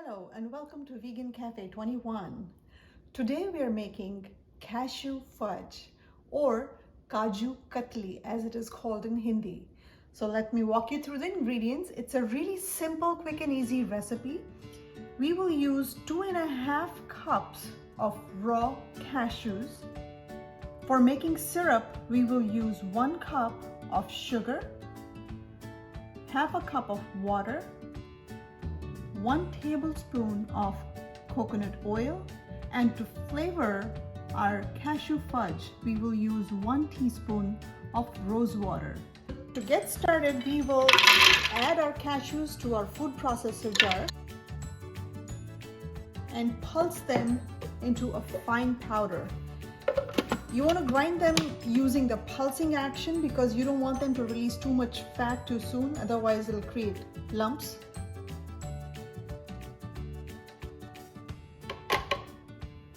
Hello and welcome to Vegan Cafe 21. Today we are making cashew fudge or Kaju Katli as it is called in Hindi. So let me walk you through the ingredients. It's a really simple, quick and easy recipe. We will use 2.5 cups of raw cashews. For making syrup, we will use 1 cup of sugar, half a cup of water, 1 tablespoon of coconut oil, and to flavor our cashew fudge, we will use 1 teaspoon of rose water. To get started, we will add our cashews to our food processor jar and pulse them into a fine powder. You want to grind them using the pulsing action because you don't want them to release too much fat too soon, otherwise it'll create lumps.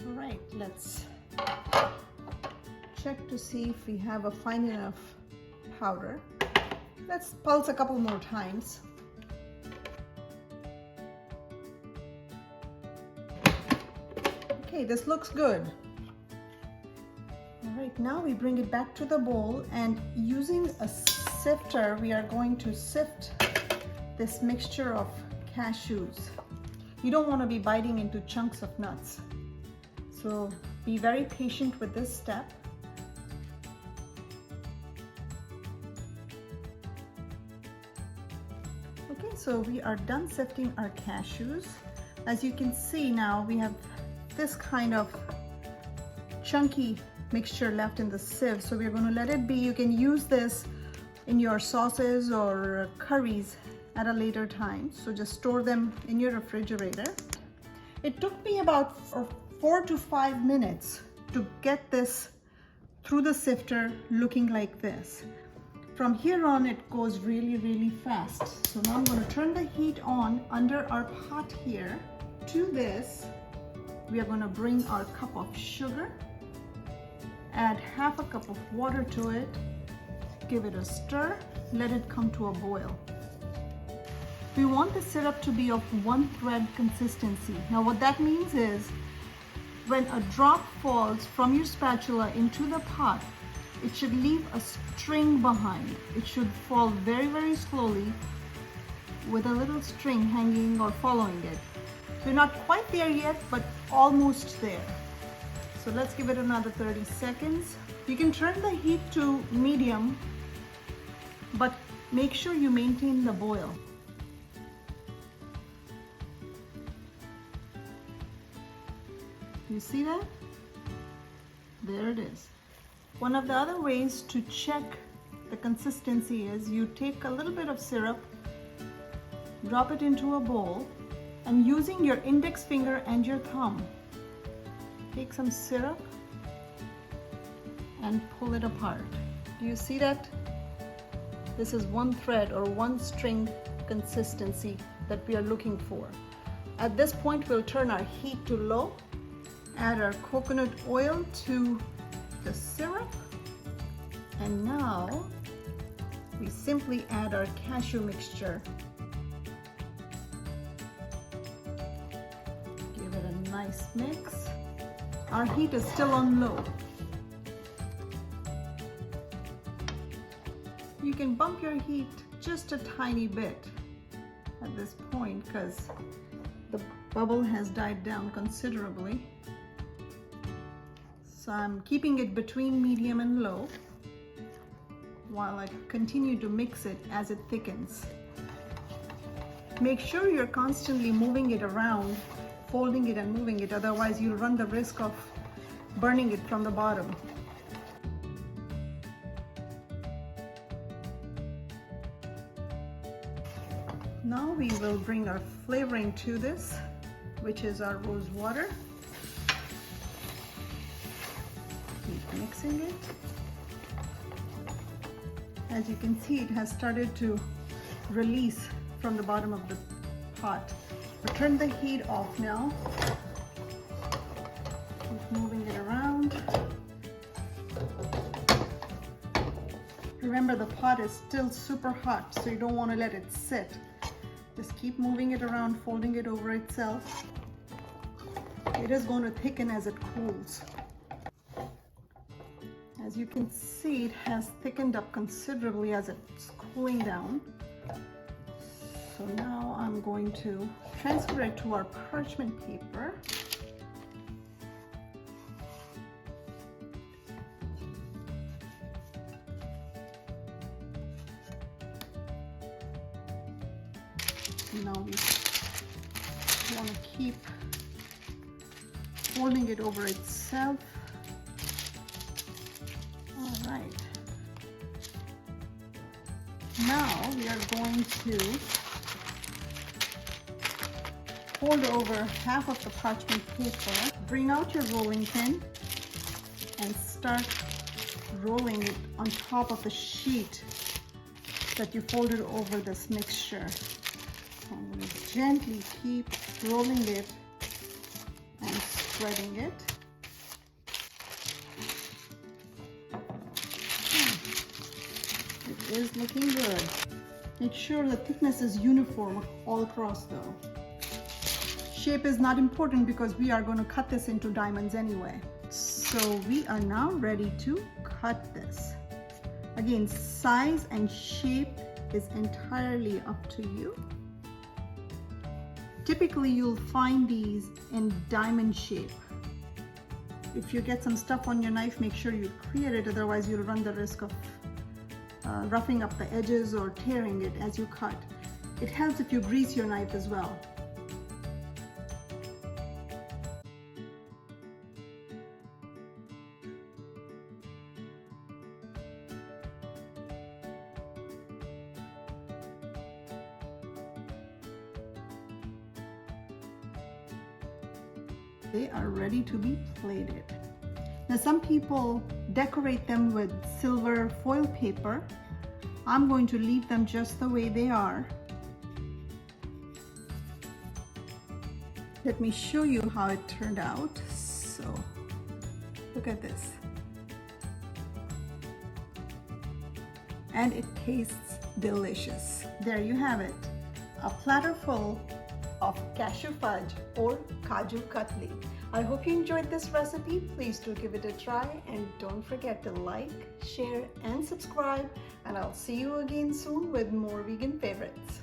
Alright, let's check to see if we have a fine enough powder. Let's pulse a couple more times. Okay, this looks good. Alright, now we bring it back to the bowl and using a sifter, we are going to sift this mixture of cashews. You don't want to be biting into chunks of nuts. So be very patient with this step. Okay, so we are done sifting our cashews. As you can see now, we have this kind of chunky mixture left in the sieve. So we're going to let it be. You can use this in your sauces or curries at a later time. So just store them in your refrigerator. It took me about 4 to 5 minutes to get this through the sifter looking like this. From here on, it goes really fast. So now I'm going to turn the heat on under our pot here. To this, we are going to bring our cup of sugar, add half a cup of water to it, give it a stir, let it come to a boil. We want the syrup to be of one thread consistency. Now what that means is when a drop falls from your spatula into the pot, it should leave a string behind. It should fall very slowly with a little string hanging or following it. We're not quite there yet, but almost there. So let's give it another 30 seconds. You can turn the heat to medium, but make sure you maintain the boil. You see that? There it is. One of the other ways to check the consistency is you take a little bit of syrup, drop it into a bowl, and using your index finger and your thumb, take some syrup and pull it apart. Do you see that? This is one thread or one string consistency that we are looking for. At this point, we'll turn our heat to low, add our coconut oil to the syrup, and now we simply add our cashew mixture. Give it a nice mix. Our heat is still on low. You can bump your heat just a tiny bit at this point because the bubble has died down considerably. So I'm keeping it between medium and low while I continue to mix it as it thickens. Make sure you're constantly moving it around, folding it and moving it, otherwise you'll run the risk of burning it from the bottom. Now we will bring our flavoring to this, which is our rose water. Keep mixing it. As you can see, it has started to release from the bottom of the pot. We'll turn the heat off now. Keep moving it around. Remember, the pot is still super hot, so you don't want to let it sit. Just keep moving it around, folding it over itself. It is going to thicken as it cools. As you can see, it has thickened up considerably as it's cooling down. So now I'm going to transfer it to our parchment paper. Now we want to keep folding it over itself. All right. Now we are going to fold over half of the parchment paper. Bring out your rolling pin and start rolling it on top of the sheet that you folded over this mixture. I'm going to gently keep rolling it and spreading it. It is looking good. Make sure the thickness is uniform all across though. Shape is not important because we are going to cut this into diamonds anyway. So we are now ready to cut this. Again, size and shape is entirely up to you. Typically, you'll find these in diamond shape. If you get some stuff on your knife, make sure you clear it, otherwise you'll run the risk of roughing up the edges or tearing it as you cut. It helps if you grease your knife as well. They are ready to be plated. Now some people decorate them with silver foil paper. I'm going to leave them just the way they are. Let me show you how it turned out. So look at this. And it tastes delicious. There you have it. A platter full of cashew fudge or Kaju Katli. I hope you enjoyed this recipe. Please do give it a try and don't forget to like, share and subscribe, and I'll see you again soon with more vegan favorites.